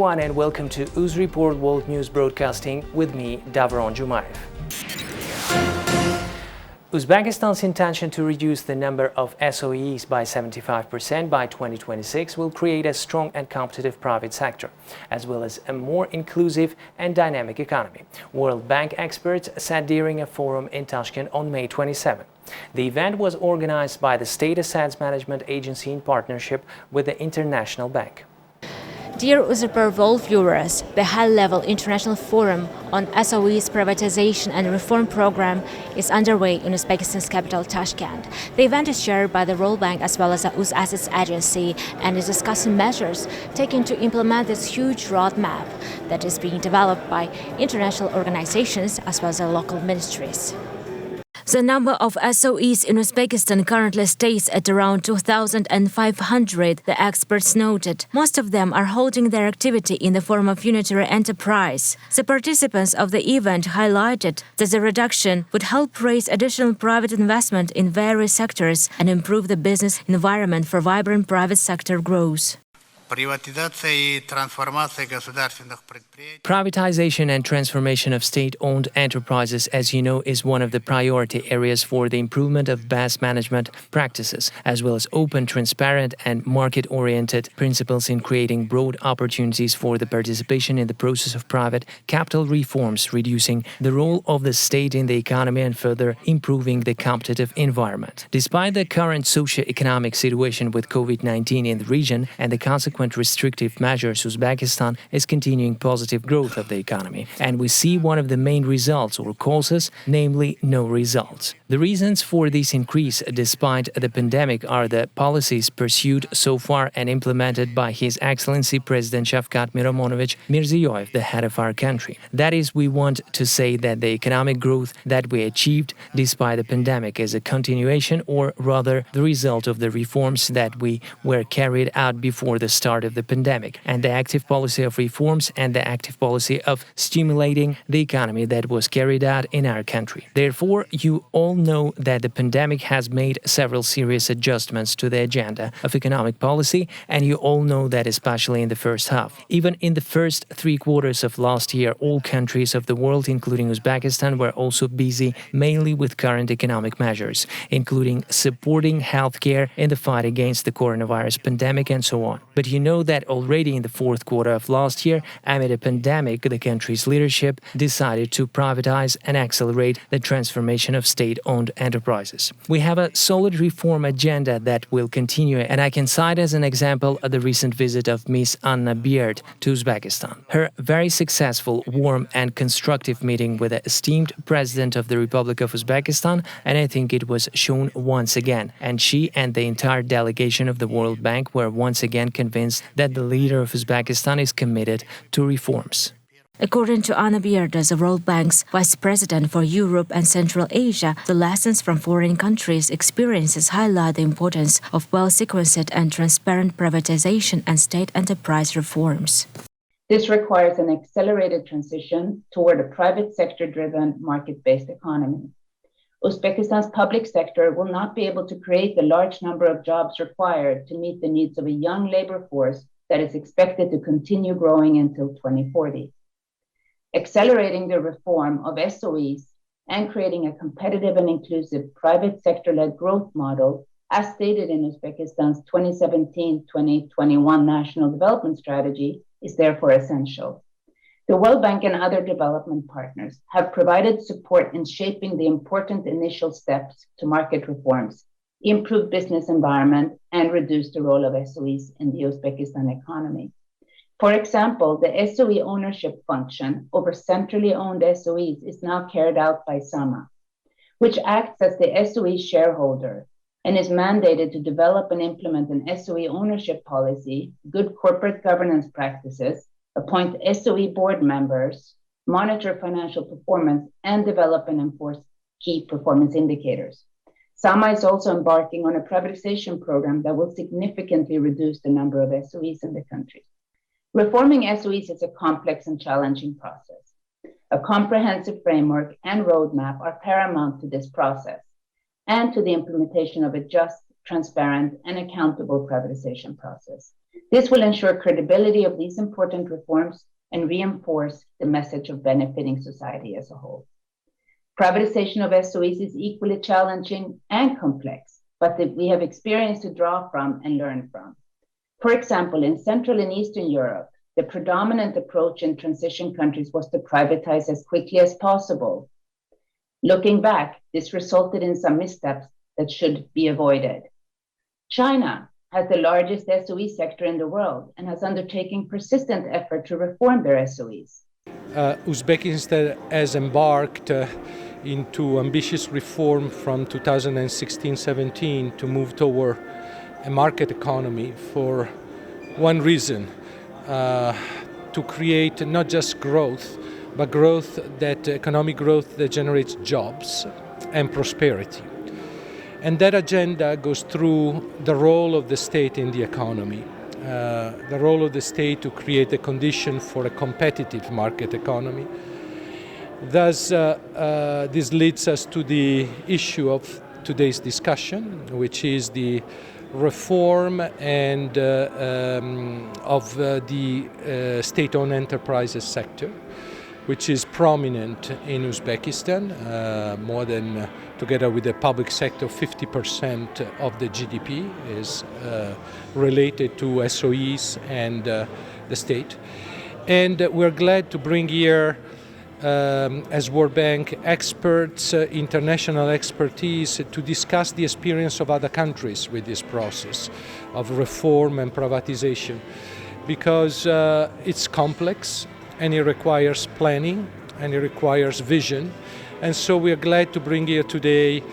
everyone, and welcome to Uz Report World News Broadcasting with me, Davron Jumayev. Uzbekistan's intention to reduce the number of SOEs by 75% by 2026 will create a strong and competitive private sector, as well as a more inclusive and dynamic economy, World Bank experts said during a forum in Tashkent on May 27. The event was organized by the State Assets Management Agency in partnership with the International Bank. Dear Uzbek World viewers, the high-level International Forum on SOE's privatization and reform program is underway in Uzbekistan's capital, Tashkent. The event is chaired by the World Bank as well as the Uz Assets Agency and is discussing measures taken to implement this huge roadmap that is being developed by international organizations as well as the local ministries. The number of SOEs in Uzbekistan currently stays at around 2,500, the experts noted. Most of them are holding their activity in the form of unitary enterprise. The participants of the event highlighted that the reduction would help raise additional private investment in various sectors and improve the business environment for vibrant private sector growth. Privatization and transformation of state-owned enterprises, as you know, is one of the priority areas for the improvement of best management practices, as well as open, transparent and market-oriented principles in creating broad opportunities for the participation in the process of private capital reforms, reducing the role of the state in the economy and further improving the competitive environment. Despite the current socio-economic situation with COVID-19 in the region and the consequent restrictive measures, Uzbekistan is continuing positive growth of the economy, and we see one of the main results or causes, namely no results. The reasons for this increase despite the pandemic are the policies pursued so far and implemented by His Excellency President Shavkat Miromonovich Mirziyoyev, the head of our country. That is, we want to say that the economic growth that we achieved despite the pandemic is a continuation, or rather the result of the reforms that were carried out before the start of the pandemic, and the active policy of reforms and the active policy of stimulating the economy that was carried out in our country. Therefore, you all know that the pandemic has made several serious adjustments to the agenda of economic policy, and you all know that especially in the first half. Even in the first 3 quarters of last year, all countries of the world, including Uzbekistan, were also busy mainly with current economic measures, including supporting healthcare in the fight against the coronavirus pandemic and so on. But you know that already in the 4th quarter of last year, amid a pandemic, the country's leadership decided to privatize and accelerate the transformation of state-owned enterprises. We have a solid reform agenda that will continue, and I can cite as an example the recent visit of Ms. Anna Beard to Uzbekistan. Her very successful, warm and constructive meeting with the esteemed President of the Republic of Uzbekistan, and I think it was shown once again, and she and the entire delegation of the World Bank were once again convinced that the leader of Uzbekistan is committed to reforms. According to Anna Bierda, the World Bank's Vice President for Europe and Central Asia, the lessons from foreign countries' experiences highlight the importance of well-sequenced and transparent privatization and state enterprise reforms. This requires an accelerated transition toward a private sector-driven, market-based economy. Uzbekistan's public sector will not be able to create the large number of jobs required to meet the needs of a young labor force that is expected to continue growing until 2040. Accelerating the reform of SOEs and creating a competitive and inclusive private sector-led growth model, as stated in Uzbekistan's 2017-2021 National Development Strategy, is therefore essential. The World Bank and other development partners have provided support in shaping the important initial steps to market reforms, improve business environment, and reduce the role of SOEs in the Uzbekistan economy. For example, the SOE ownership function over centrally owned SOEs is now carried out by SAMA, which acts as the SOE shareholder and is mandated to develop and implement an SOE ownership policy, good corporate governance practices, appoint SOE board members, monitor financial performance, and develop and enforce key performance indicators. SAMA is also embarking on a privatization program that will significantly reduce the number of SOEs in the country. Reforming SOEs is a complex and challenging process. A comprehensive framework and roadmap are paramount to this process and to the implementation of a just, transparent, and accountable privatization process. This will ensure credibility of these important reforms and reinforce the message of benefiting society as a whole. Privatization of SOEs is equally challenging and complex, but that we have experience to draw from and learn from. For example, in Central and Eastern Europe, the predominant approach in transition countries was to privatize as quickly as possible. Looking back, this resulted in some missteps that should be avoided. China has the largest SOE sector in the world and has undertaken persistent effort to reform their SOEs. Uzbekistan has embarked into ambitious reform from 2016-17 to move toward a market economy for one reason, to create not just growth, but economic growth that generates jobs and prosperity. And that agenda goes through the role of the state in the economy, the role of the state to create the condition for a competitive market economy. Thus, this leads us to the issue of today's discussion, which is the reform and of the state-owned enterprises sector, which is prominent in Uzbekistan. More than, together with the public sector, 50% of the GDP is related to SOEs and the state. And we're glad to bring here, as World Bank experts, international expertise, to discuss the experience of other countries with this process of reform and privatization, because it's complex and it requires planning and it requires vision. And so we are glad to bring here today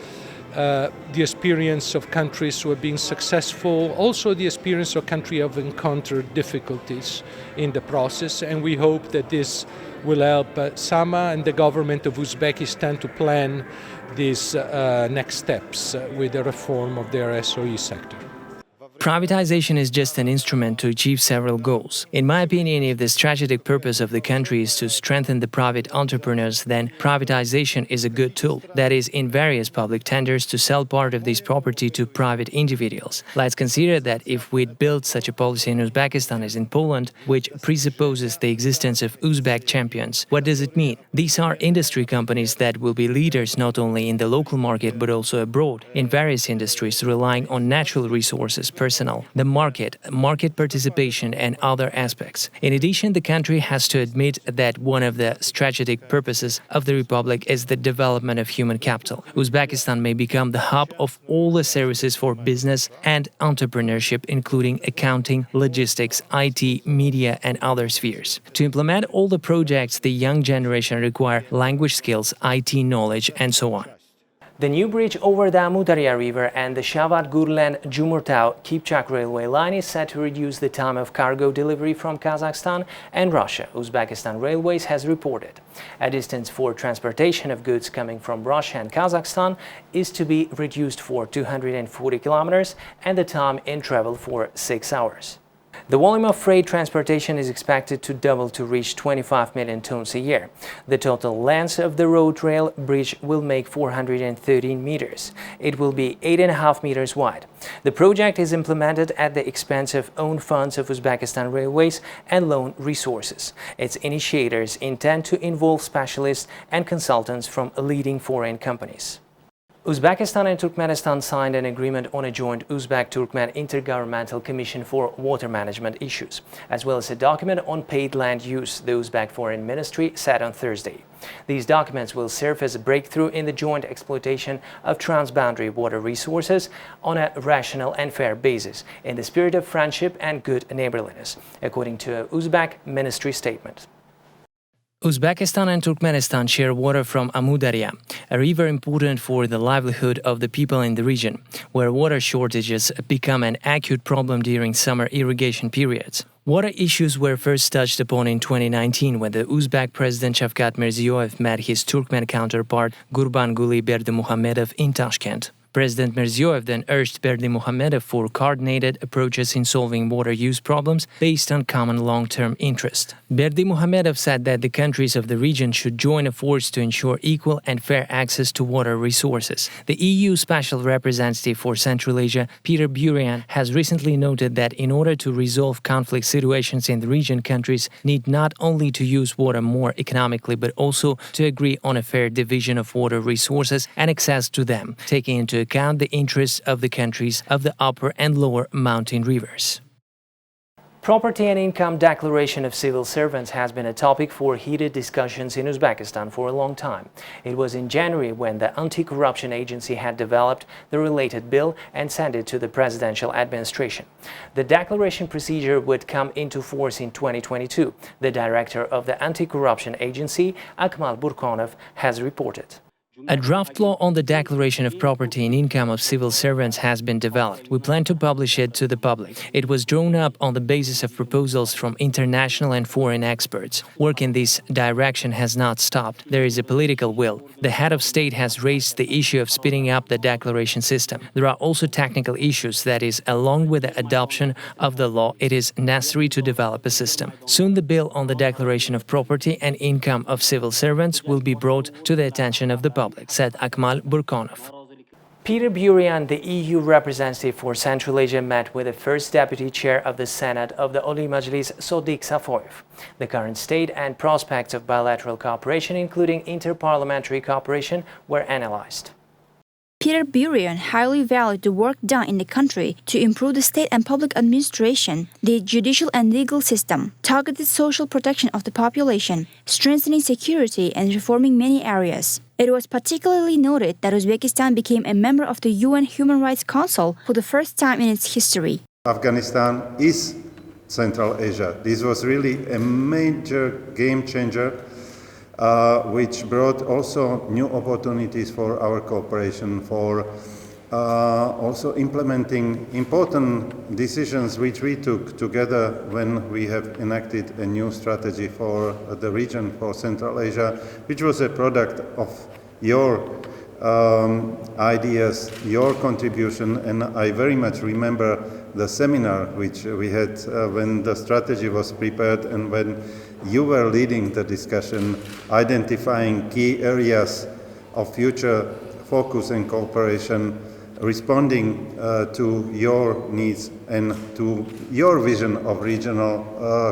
the experience of countries who have been successful, also the experience of countries who have encountered difficulties in the process, and we hope that this will help Sama and the government of Uzbekistan to plan these next steps with the reform of their SOE sector. Privatization is just an instrument to achieve several goals. In my opinion, if the strategic purpose of the country is to strengthen the private entrepreneurs, then privatization is a good tool. That is, in various public tenders to sell part of this property to private individuals. Let's consider that if we'd built such a policy in Uzbekistan as in Poland, which presupposes the existence of Uzbek champions. What does it mean? These are industry companies that will be leaders not only in the local market but also abroad, in various industries relying on natural resources, personnel, the market participation and other aspects. In addition, the country has to admit that one of the strategic purposes of the republic is the development of human capital. Uzbekistan may become the hub of all the services for business and entrepreneurship, including accounting, logistics, IT, media and other spheres. To implement all the projects, the young generation require language skills, IT knowledge and so on. The new bridge over the Amu Darya River and the Shavat-Gurlen-Jumurtau-Kipchak railway line is set to reduce the time of cargo delivery from Kazakhstan and Russia, Uzbekistan Railways has reported. A distance for transportation of goods coming from Russia and Kazakhstan is to be reduced for 240 kilometers and the time in travel for 6 hours. The volume of freight transportation is expected to double to reach 25 million tons a year. The total length of the road rail bridge will make 413 meters. It will be 8.5 meters wide. The project is implemented at the expense of own funds of Uzbekistan Railways and loan resources. Its initiators intend to involve specialists and consultants from leading foreign companies. Uzbekistan and Turkmenistan signed an agreement on a joint Uzbek-Turkmen Intergovernmental Commission for Water Management Issues, as well as a document on paid land use, the Uzbek Foreign Ministry said on Thursday. These documents will serve as a breakthrough in the joint exploitation of transboundary water resources on a rational and fair basis, in the spirit of friendship and good neighborliness, according to a Uzbek ministry statement. Uzbekistan and Turkmenistan share water from Amu Darya, a river important for the livelihood of the people in the region, where water shortages become an acute problem during summer irrigation periods. Water issues were first touched upon in 2019 when the Uzbek President Shavkat Mirziyoyev met his Turkmen counterpart Gurbanguly Berdimuhamedov in Tashkent. President Mirziyoyev then urged Berdimuhamedov for coordinated approaches in solving water use problems based on common long-term interest. Berdimuhamedov said that the countries of the region should join efforts to ensure equal and fair access to water resources. The EU Special Representative for Central Asia, Peter Burian, has recently noted that in order to resolve conflict situations in the region, countries need not only to use water more economically but also to agree on a fair division of water resources and access to them, taking into account the interests of the countries of the upper and lower mountain rivers. Property and income declaration of civil servants has been a topic for heated discussions in Uzbekistan for a long time. It was in January when the anti-corruption agency had developed the related bill and sent it to the presidential administration. The declaration procedure would come into force in 2022. The director of the anti-corruption agency, Akmal Burkonov, has reported. A draft law on the declaration of property and income of civil servants has been developed. We plan to publish it to the public. It was drawn up on the basis of proposals from international and foreign experts. Work in this direction has not stopped. There is a political will. The head of state has raised the issue of speeding up the declaration system. There are also technical issues, that is, along with the adoption of the law, it is necessary to develop a system. Soon the bill on the declaration of property and income of civil servants will be brought to the attention of the public, said Akmal Burkonov. Peter Burian, the EU representative for Central Asia, met with the first deputy chair of the Senate of the Oli Majlis, Sodiq Safoyev. The current state and prospects of bilateral cooperation, including interparliamentary cooperation, were analyzed. Peter Burian highly valued the work done in the country to improve the state and public administration, the judicial and legal system, targeted social protection of the population, strengthening security and reforming many areas. It was particularly noted that Uzbekistan became a member of the UN Human Rights Council for the first time in its history. Afghanistan is Central Asia. This was really a major game changer, which brought also new opportunities for our cooperation, for also implementing important decisions which we took together when we have enacted a new strategy for the region, for Central Asia, which was a product of your ideas, your contribution, and I very much remember the seminar which we had when the strategy was prepared and when you were leading the discussion, identifying key areas of future focus and cooperation, responding to your needs and to your vision of regional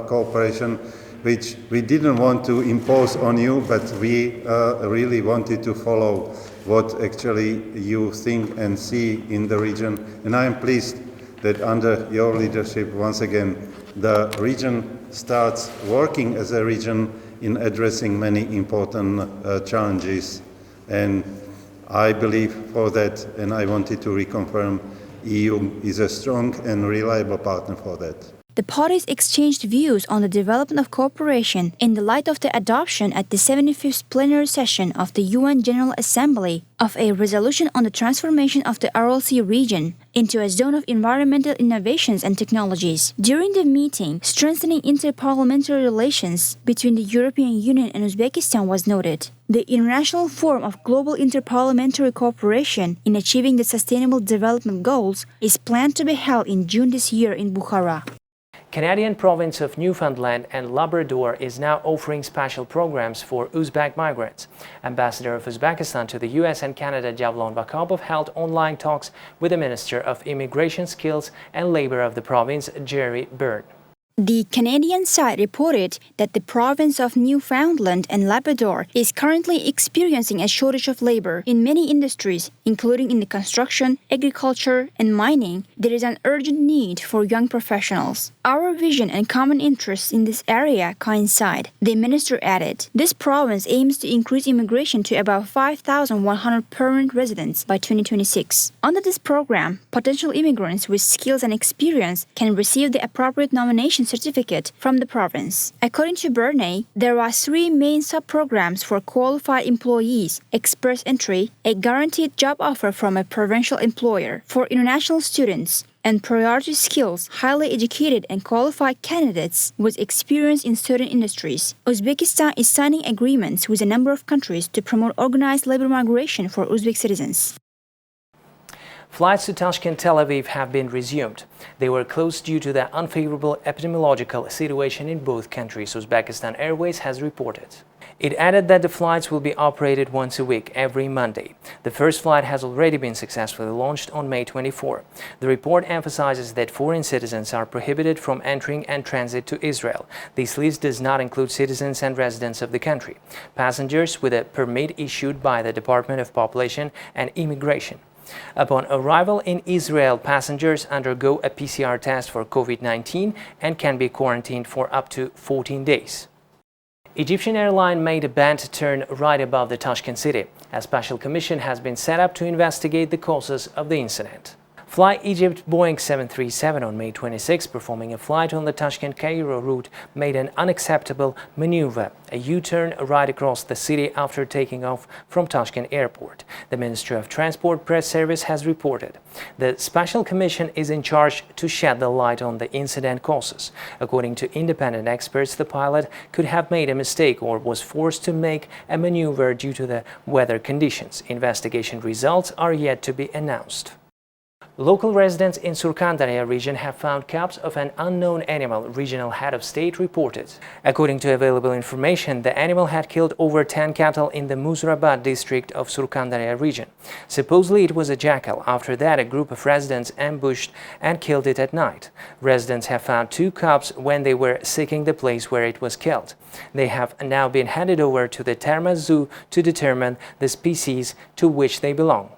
cooperation, which we didn't want to impose on you, but we really wanted to follow what actually you think and see in the region. And I am pleased that under your leadership, once again, the region starts working as a region in addressing many important challenges. And I believe for that, and I wanted to reconfirm, EU is a strong and reliable partner for that. The parties exchanged views on the development of cooperation in the light of the adoption at the 75th plenary session of the UN General Assembly of a resolution on the transformation of the RLC region into a zone of environmental innovations and technologies. During the meeting, strengthening interparliamentary relations between the European Union and Uzbekistan was noted. The International Forum of Global Interparliamentary Cooperation in Achieving the Sustainable Development Goals is planned to be held in June this year in Bukhara. Canadian province of Newfoundland and Labrador is now offering special programs for Uzbek migrants. Ambassador of Uzbekistan to the US and Canada, Javlon Vakabov, held online talks with the Minister of Immigration, Skills and Labor of the province, Jerry Byrne. The Canadian side reported that the province of Newfoundland and Labrador is currently experiencing a shortage of labor in many industries, including in the construction, agriculture, and mining. There is an urgent need for young professionals. Our vision and common interests in this area coincide, the minister added. This province aims to increase immigration to about 5,100 permanent residents by 2026. Under this program, potential immigrants with skills and experience can receive the appropriate nomination certificate from the province. According to Bernay, there are 3 main sub-programs for qualified employees: express entry, a guaranteed job offer from a provincial employer for international students, and priority skills, highly educated and qualified candidates with experience in certain industries. Uzbekistan is signing agreements with a number of countries to promote organized labor migration for Uzbek citizens. Flights to Tashkent, Tel Aviv have been resumed. They were closed due to the unfavorable epidemiological situation in both countries, Uzbekistan Airways has reported. It added that the flights will be operated once a week, every Monday. The first flight has already been successfully launched on May 24. The report emphasizes that foreign citizens are prohibited from entering and transit to Israel. This list does not include citizens and residents of the country, passengers with a permit issued by the Department of Population and Immigration. Upon arrival in Israel, passengers undergo a PCR test for COVID-19 and can be quarantined for up to 14 days. Egyptian airline made a bad turn right above the Tashkent city. A special commission has been set up to investigate the causes of the incident. Fly Egypt Boeing 737 on May 26, performing a flight on the Tashkent-Cairo route, made an unacceptable maneuver, a U-turn right across the city after taking off from Tashkent airport. The Ministry of Transport press service has reported. The Special Commission is in charge to shed the light on the incident causes. According to independent experts, the pilot could have made a mistake or was forced to make a maneuver due to the weather conditions. Investigation results are yet to be announced. Local residents in Surkhandarya region have found cubs of an unknown animal, regional head of state reported. According to available information, the animal had killed over 10 cattle in the Muzrabad district of Surkhandarya region. Supposedly it was a jackal. After that, a group of residents ambushed and killed it at night. Residents have found 2 cubs when they were seeking the place where it was killed. They have now been handed over to the Terma Zoo to determine the species to which they belong.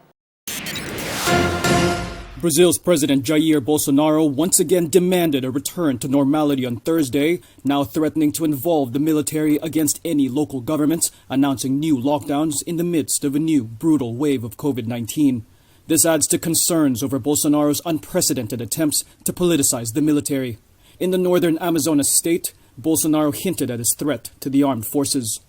Brazil's President Jair Bolsonaro once again demanded a return to normality on Thursday, now threatening to involve the military against any local governments, announcing new lockdowns in the midst of a new brutal wave of COVID-19. This adds to concerns over Bolsonaro's unprecedented attempts to politicize the military. In the northern Amazonas state, Bolsonaro hinted at his threat to the armed forces.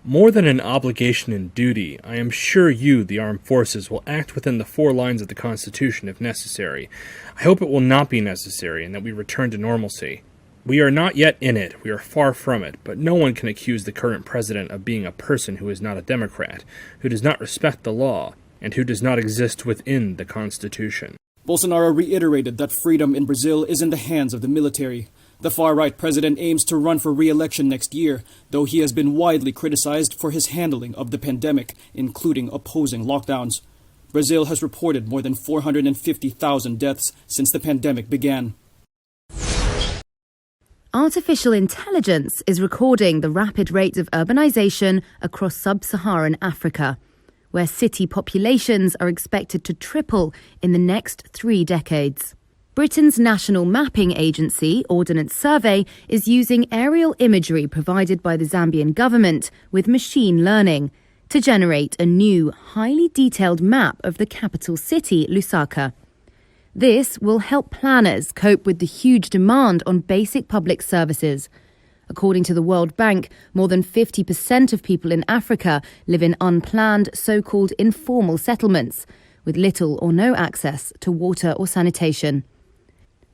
More than an obligation and duty, I am sure you, the armed forces, will act within the 4 lines of the Constitution if necessary. I hope it will not be necessary and that we return to normalcy. We are not yet in it, we are far from it, but no one can accuse the current president of being a person who is not a Democrat, who does not respect the law, and who does not exist within the Constitution. Bolsonaro reiterated that freedom in Brazil is in the hands of the military. The far-right president aims to run for re-election next year, though he has been widely criticized for his handling of the pandemic, including opposing lockdowns. Brazil has reported more than 450,000 deaths since the pandemic began. Artificial intelligence is recording the rapid rate of urbanization across sub-Saharan Africa, where city populations are expected to triple in the next 3 decades. Britain's national mapping agency, Ordnance Survey, is using aerial imagery provided by the Zambian government with machine learning to generate a new, highly detailed map of the capital city, Lusaka. This will help planners cope with the huge demand on basic public services. According to the World Bank, more than 50% of people in Africa live in unplanned, so-called informal settlements, with little or no access to water or sanitation.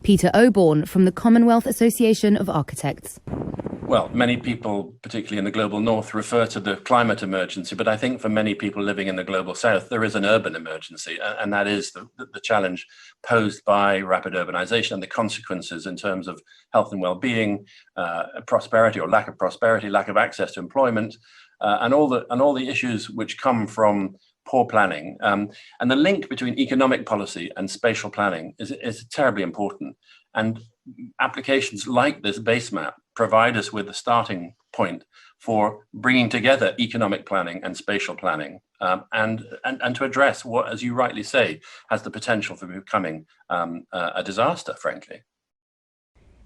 Peter Oborn from the Commonwealth Association of Architects. Well, many people, particularly in the global north, refer to the climate emergency, but I think for many people living in the global south, there is an urban emergency, and that is the challenge posed by rapid urbanization and the consequences in terms of health and well-being, prosperity or lack of prosperity, lack of access to employment, and all the issues which come from poor planning. And the link between economic policy and spatial planning is terribly important. And applications like this base map provide us with a starting point for bringing together economic planning and spatial planning, and to address what, as you rightly say, has the potential for becoming a disaster, frankly.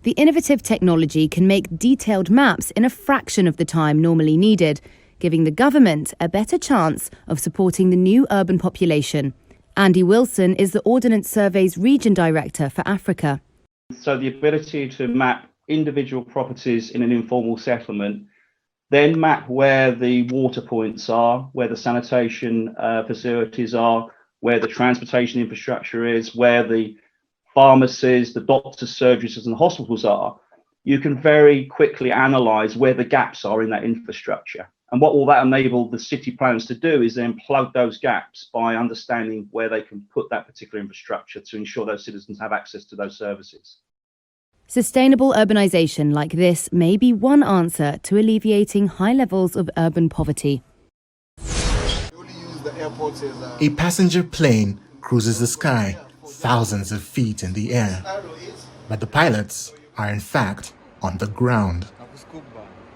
The innovative technology can make detailed maps in a fraction of the time normally needed, giving the government a better chance of supporting the new urban population. Andy Wilson is the Ordnance Survey's Region Director for Africa. So the ability to map individual properties in an informal settlement, then map where the water points are, where the sanitation facilities are, where the transportation infrastructure is, where the pharmacies, the doctors' surgeries and the hospitals are, you can very quickly analyse where the gaps are in that infrastructure. And what will that enable the city planners to do is then plug those gaps by understanding where they can put that particular infrastructure to ensure those citizens have access to those services. Sustainable urbanisation like this may be one answer to alleviating high levels of urban poverty. A passenger plane cruises the sky, thousands of feet in the air. But the pilots are in fact on the ground.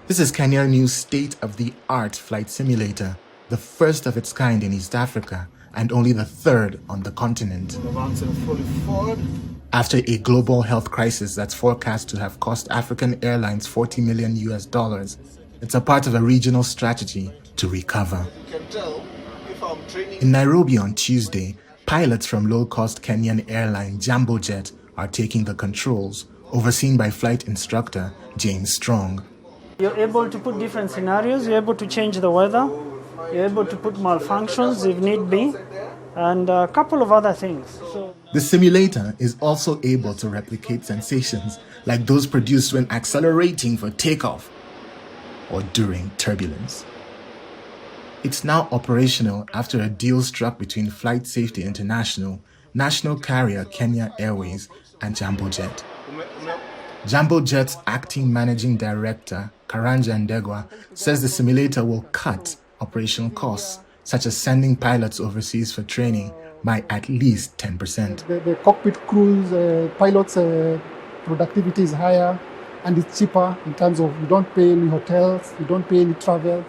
This is Kenya News' state-of-the-art flight simulator, the first of its kind in East Africa and only the third on the continent. After a global health crisis that's forecast to have cost African airlines $40 million, it's a part of a regional strategy to recover. In Nairobi on Tuesday, pilots from low-cost Kenyan airline Jambo Jet are taking the controls, overseen by flight instructor James Strong. You're able to put different scenarios, you're able to change the weather, you're able to put malfunctions if need be, and a couple of other things. The simulator is also able to replicate sensations like those produced when accelerating for takeoff or during turbulence. It's now operational after a deal struck between Flight Safety International, national carrier Kenya Airways, and Jambo Jet. Jambo Jet's acting managing director, Karanja Ndegwa, says the simulator will cut operational costs, such as sending pilots overseas for training, by at least 10%. The cockpit crews, pilots' productivity is higher and it's cheaper in terms of you don't pay any hotels, you don't pay any travel.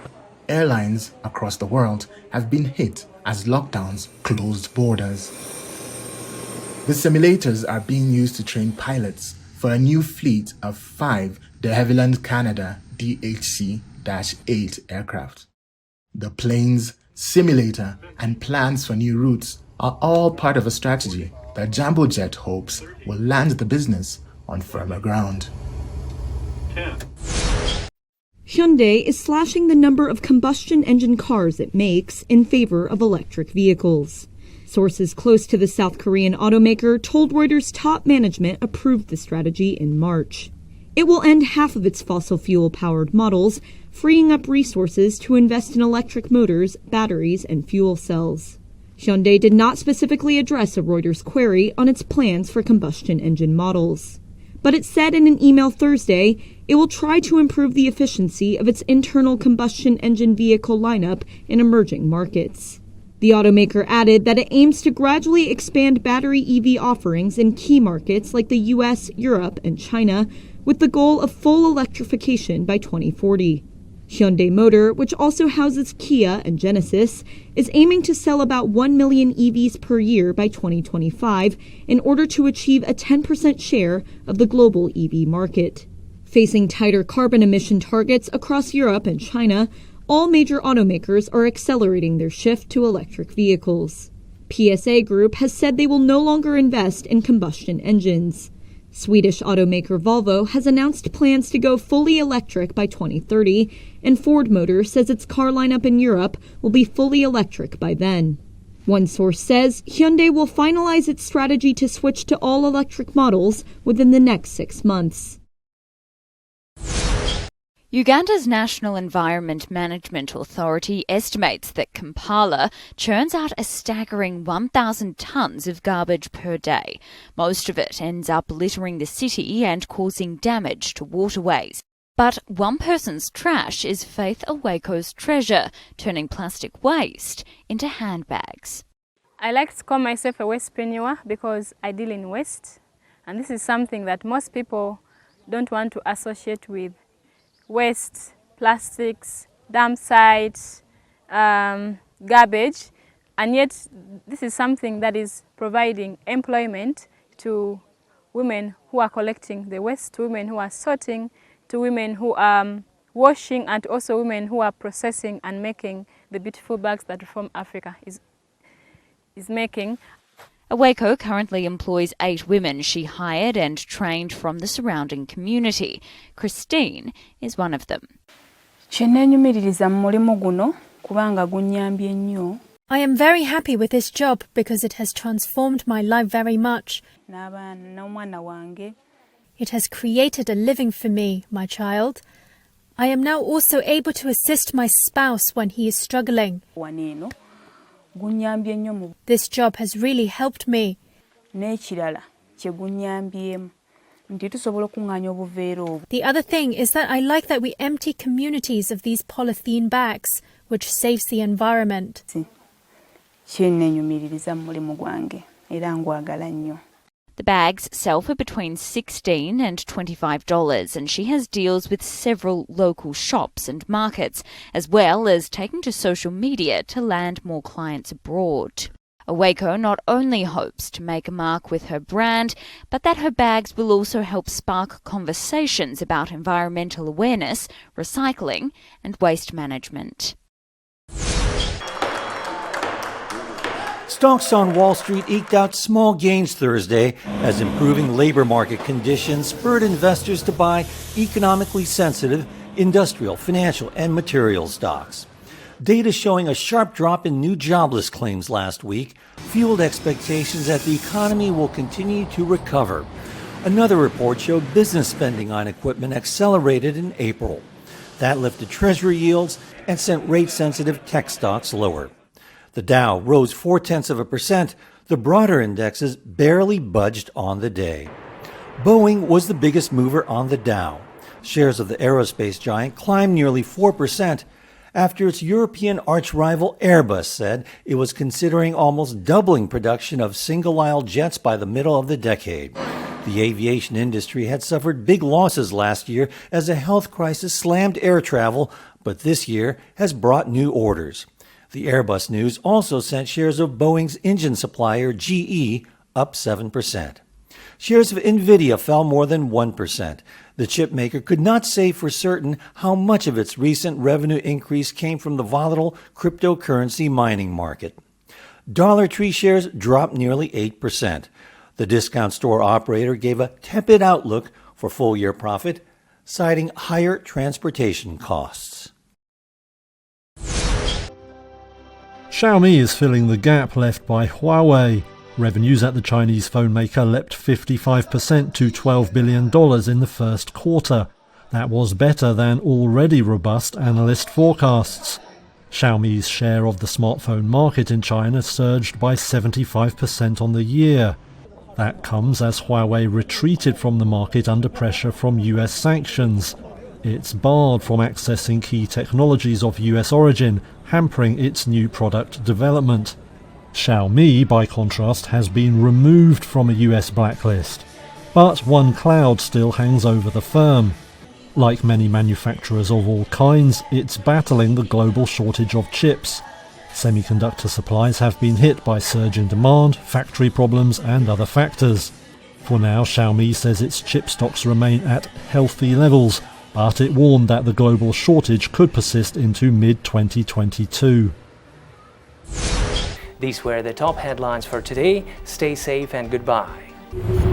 Airlines across the world have been hit as lockdowns closed borders. The simulators are being used to train pilots for a new fleet of 5 de Havilland Canada DHC-8 aircraft. The planes, simulator, and plans for new routes are all part of a strategy that Jambo Jet hopes will land the business on firmer ground. Hyundai is slashing the number of combustion engine cars it makes in favor of electric vehicles. Sources close to the South Korean automaker told Reuters top management approved the strategy in March. It will end half of its fossil fuel-powered models, freeing up resources to invest in electric motors, batteries, and fuel cells. Hyundai did not specifically address a Reuters query on its plans for combustion engine models. But it said in an email Thursday it will try to improve the efficiency of its internal combustion engine vehicle lineup in emerging markets. The automaker added that it aims to gradually expand battery EV offerings in key markets like the US, Europe, and China, with the goal of full electrification by 2040. Hyundai Motor, which also houses Kia and Genesis, is aiming to sell about 1 million EVs per year by 2025 in order to achieve a 10% share of the global EV market. Facing tighter carbon emission targets across Europe and China, all major automakers are accelerating their shift to electric vehicles. PSA Group has said they will no longer invest in combustion engines. Swedish automaker Volvo has announced plans to go fully electric by 2030, and Ford Motor says its car lineup in Europe will be fully electric by then. One source says Hyundai will finalize its strategy to switch to all-electric models within the next 6 months. Uganda's National Environment Management Authority estimates that Kampala churns out a staggering 1,000 tonnes of garbage per day. Most of it ends up littering the city and causing damage to waterways. But one person's trash is Faith Aweko's treasure, turning plastic waste into handbags. I like to call myself a wastepreneur because I deal in waste, and this is something that most people don't want to associate with waste, plastics, dump sites, garbage, and yet this is something that is providing employment to women who are collecting the waste, to women who are sorting, to women who are washing, and also women who are processing and making the beautiful bags that Reform Africa is making. Aweko currently employs 8 women she hired and trained from the surrounding community. Christine is one of them. I am very happy with this job because it has transformed my life very much. It has created a living for me, my child. I am now also able to assist my spouse when he is struggling. This job has really helped me. The other thing is that I like that we empty communities of these polythene bags, which saves the environment. The bags sell for between $16 and $25, and she has deals with several local shops and markets, as well as taking to social media to land more clients abroad. Aweko not only hopes to make a mark with her brand, but that her bags will also help spark conversations about environmental awareness, recycling, and waste management. Stocks on Wall Street eked out small gains Thursday as improving labor market conditions spurred investors to buy economically sensitive industrial, financial, and material stocks. Data showing a sharp drop in new jobless claims last week fueled expectations that the economy will continue to recover. Another report showed business spending on equipment accelerated in April. That lifted Treasury yields and sent rate-sensitive tech stocks lower. The Dow rose 0.4%. The broader indexes barely budged on the day. Boeing was the biggest mover on the Dow. Shares of the aerospace giant climbed nearly 4% after its European arch-rival Airbus said it was considering almost doubling production of single-aisle jets by the middle of the decade. The aviation industry had suffered big losses last year as a health crisis slammed air travel, but this year has brought new orders. The Airbus news also sent shares of Boeing's engine supplier GE up 7%. Shares of Nvidia fell more than 1%. The chip maker could not say for certain how much of its recent revenue increase came from the volatile cryptocurrency mining market. Dollar Tree shares dropped nearly 8%. The discount store operator gave a tepid outlook for full-year profit, citing higher transportation costs. Xiaomi is filling the gap left by Huawei. Revenues at the Chinese phone maker leapt 55% to $12 billion in the first quarter. That was better than already robust analyst forecasts. Xiaomi's share of the smartphone market in China surged by 75% on the year. That comes as Huawei retreated from the market under pressure from US sanctions. It's barred from accessing key technologies of US origin, hampering its new product development. Xiaomi, by contrast, has been removed from a US blacklist. But one cloud still hangs over the firm. Like many manufacturers of all kinds, it's battling the global shortage of chips. Semiconductor supplies have been hit by surge in demand, factory problems, and other factors. For now, Xiaomi says its chip stocks remain at healthy levels, but it warned that the global shortage could persist into mid-2022. These were the top headlines for today. Stay safe and goodbye.